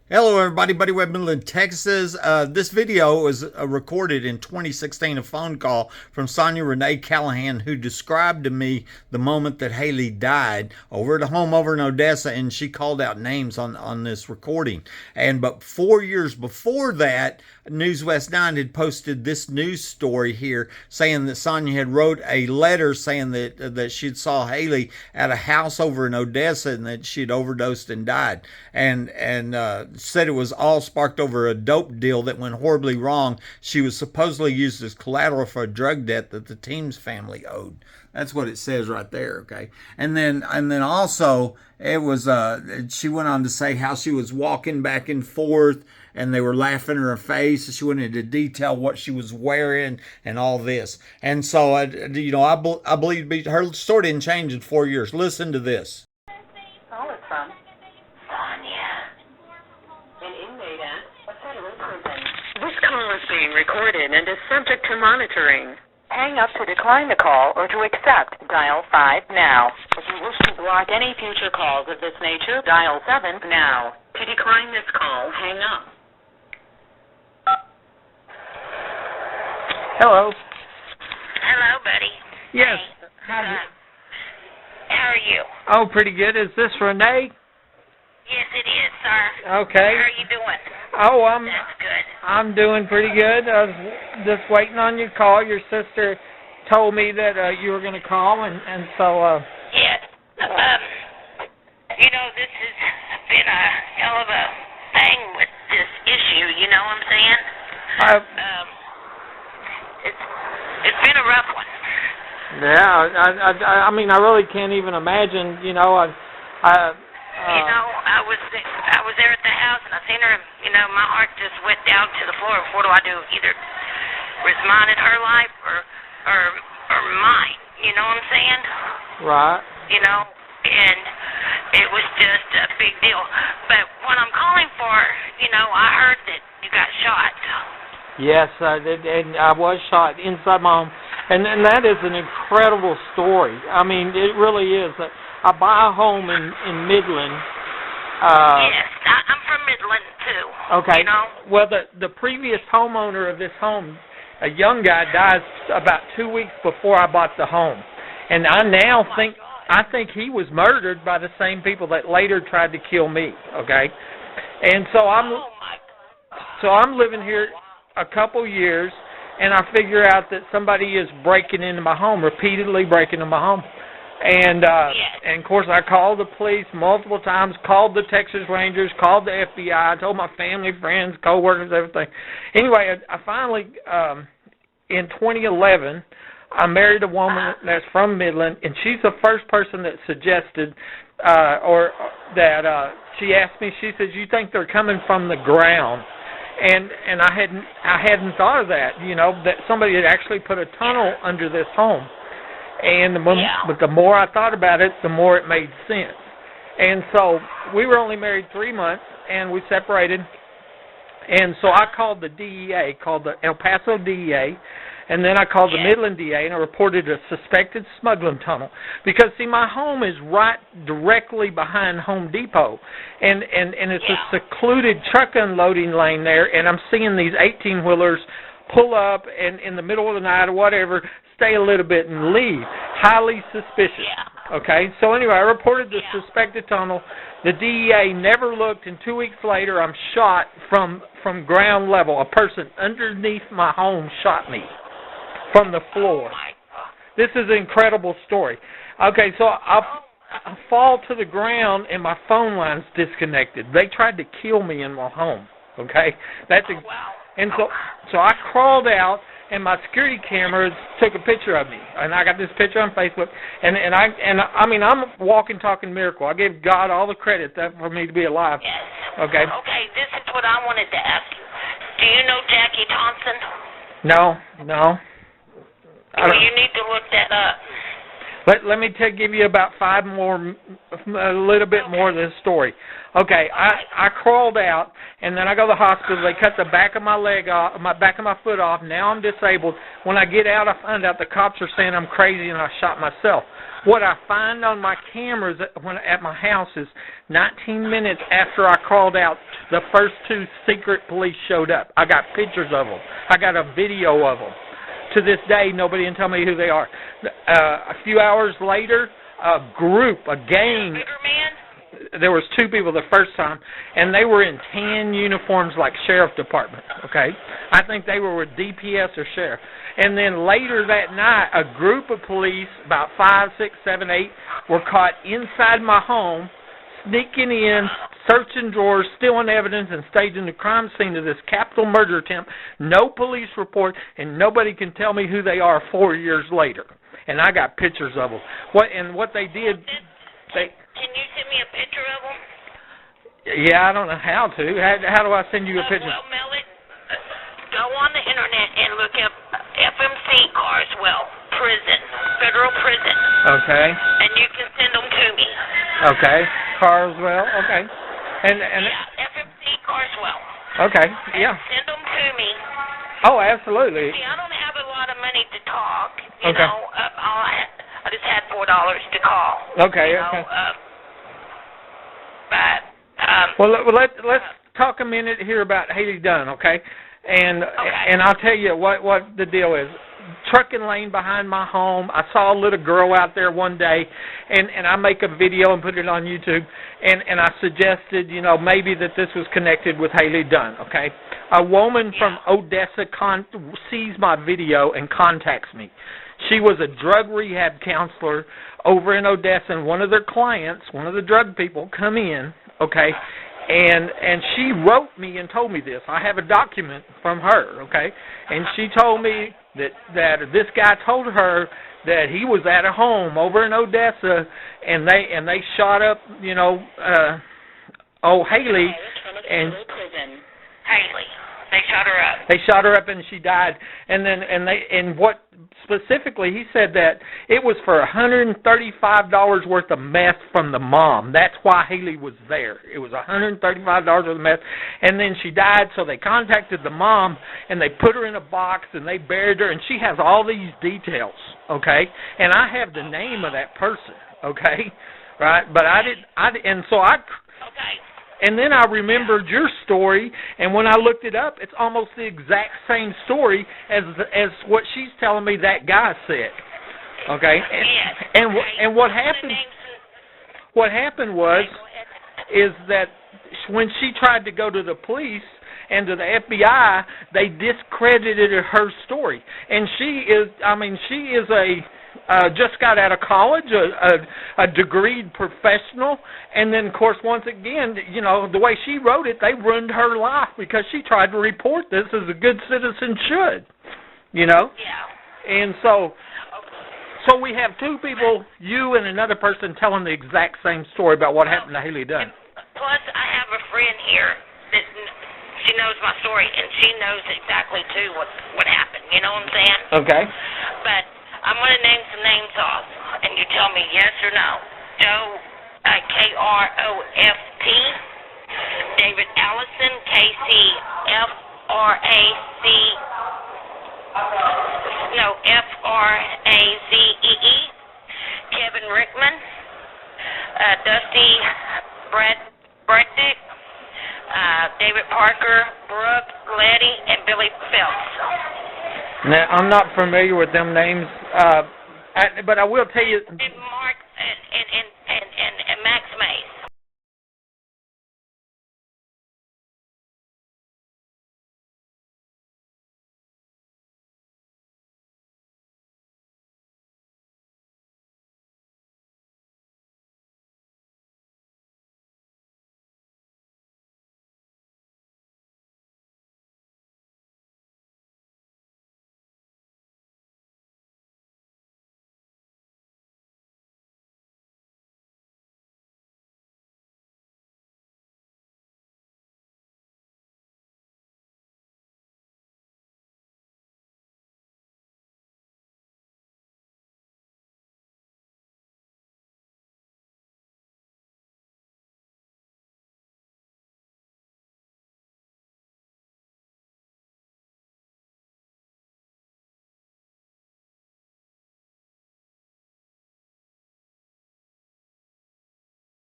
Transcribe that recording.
Hello everybody, Buddy Webb, Midland, Texas. This video was recorded in 2016, a phone call from Sonja Renee Callahan, who described to me the moment that Hailey died over at a home over in Odessa, and she called out names on this recording. But 4 years before that, News West 9 had posted this news story here saying that Sonja had wrote a letter saying that she'd saw Hailey at a house over in Odessa and that she'd overdosed and died. And said it was all sparked over a dope deal that went horribly wrong. She was supposedly used as collateral for a drug debt that the team's family owed. That's what it says right there, okay? And then also it was she went on to say how she was walking back and forth and they were laughing in her face. She went into detail what she was wearing and all this. And so I believe her story didn't change in 4 years. Listen to this. Call it from Sonja. An inmate at a federal prison. This call is being recorded and is subject to monitoring. Hang up to decline the call or to accept. Dial 5 now. If you wish to block any future calls of this nature, dial 7 now. To decline this call, hang up. Hello. Hello, buddy. Yes. Hey, how are you? Oh, pretty good. Is this Renee? Yes, it is, sir. Okay. How are you doing? Oh, That's good. I'm doing pretty good. I was just waiting on your call. Your sister told me that you were going to call, and so. Yes. This has been a hell of a thing with this issue. You know what I'm saying? It's been a rough one. Yeah. I mean, I really can't even imagine. I was there at the house and I seen her. My heart just went down to the floor. What do I do? Either risk mine in her life or mine. You know what I'm saying? Right. And it was just a big deal. But what I'm calling for, I heard that you got shot. Yes, I did, and I was shot inside my home, and that is an incredible story. I mean, it really is. I buy a home in Midland. Yes, I'm from Midland too. Okay. Well, the previous homeowner of this home, a young guy, died about 2 weeks before I bought the home, and I now think he was murdered by the same people that later tried to kill me. Okay, and so I'm living here a couple years, and I figure out that somebody is breaking into my home, repeatedly breaking into my home. And of course, I called the police multiple times, called the Texas Rangers, called the FBI, told my family, friends, co-workers, everything. Anyway, I finally, in 2011, I married a woman that's from Midland, and she's the first person that suggested, she asked me, she says, "You think they're coming from the ground?" And I hadn't thought of that, that somebody had actually put a tunnel under this home. But the more I thought about it, the more it made sense. And so we were only married 3 months, and we separated. And so I called the DEA, called the El Paso DEA, and then I called the Midland DA, and I reported a suspected smuggling tunnel. Because, see, my home is right directly behind Home Depot, and it's a secluded truck unloading lane there, and I'm seeing these 18-wheelers pull up and in the middle of the night or whatever, stay a little bit and leave. Highly suspicious. Yeah. Okay? So anyway, I reported the suspected tunnel. The DEA never looked, and 2 weeks later, I'm shot from ground level. A person underneath my home shot me from the floor. This is an incredible story. Okay, so I fall to the ground and my phone line's disconnected. They tried to kill me in my home. Okay, and so I crawled out and my security cameras took a picture of me, and I got this picture on Facebook. And I mean I'm a walking, talking miracle. I give God all the credit for me to be alive. Yes. Okay. Okay, this is what I wanted to ask you. Do you know Jackie Thompson? No. Well, you need to look that up. Let me give you about a little bit more of this story. Okay, I crawled out, and then I go to the hospital. They cut the back of my leg off, back of my foot off. Now I'm disabled. When I get out, I find out the cops are saying I'm crazy and I shot myself. What I find on my cameras at my house is 19 minutes after I crawled out the first 2 secret police showed up. I got pictures of them. I got a video of them. To this day, nobody can tell me who they are. A few hours later, a gang. There was 2 people the first time, and they were in tan uniforms like sheriff department, okay? I think they were with DPS or sheriff. And then later that night, a group of police, about 5, 6, 7, 8, were caught inside my home, sneaking in, searching drawers, stealing evidence, and staging the crime scene of this capital murder attempt. No police report, and nobody can tell me who they are 4 years later. And I got pictures of them. What they did, Can you send me a picture of them? Yeah, I don't know how to. How do I send you a picture? Well, Mel, go on the internet and look up FMC Carswell Prison, federal prison. Okay. And you can send them to me. Okay. Carswell. Okay. And yeah, FMC Carswell. Okay. Yeah. And send them to me. Oh, absolutely. See, I don't have a lot of money to talk. You Okay. know, I just had $4 to call. Okay. You know, Okay. But let's talk a minute here about Hailey Dunn, okay? And I'll tell you what the deal is. Trucking lane behind my home. I saw a little girl out there one day, and I make a video and put it on YouTube, and I suggested, maybe that this was connected with Hailey Dunn, okay? A woman from Odessa sees my video and contacts me. She was a drug rehab counselor over in Odessa, and one of their clients, one of the drug people, come in, okay, and she wrote me and told me this. I have a document from her, okay, and she told me that this guy told her that he was at a home over in Odessa, and they shot up, Hailey, and Hailey. They shot her up. They shot her up and she died. And what specifically he said that it was for $135 worth of meth from the mom. That's why Hailey was there. It was $135 worth of meth. And then she died, so they contacted the mom and they put her in a box and they buried her, and she has all these details, okay? And I have the name of that person, okay? Right? But Okay. And then I remembered your story, and when I looked it up, it's almost the exact same story as what she's telling me that guy said. Okay? And what happened? What happened is that when she tried to go to the police and to the FBI, they discredited her story. And she is just got out of college, a degreed professional, and then, of course, once again, the way she wrote it, they ruined her life because she tried to report this as a good citizen should, Yeah. And so we have 2 people, you and another person, telling the exact same story about what happened to Hailey Dunn. Plus, I have a friend here that she knows my story, and she knows exactly, too, what happened. You know what I'm saying? Okay. But I'm going to name some names off, and you tell me yes or no. Joe, Kroft, David Allison, Frazee, Kevin Rickman, Dusty Braddick, David Parker, Brooke Letty, and Billy Phelps. Now, I'm not familiar with them names, but I will tell you. And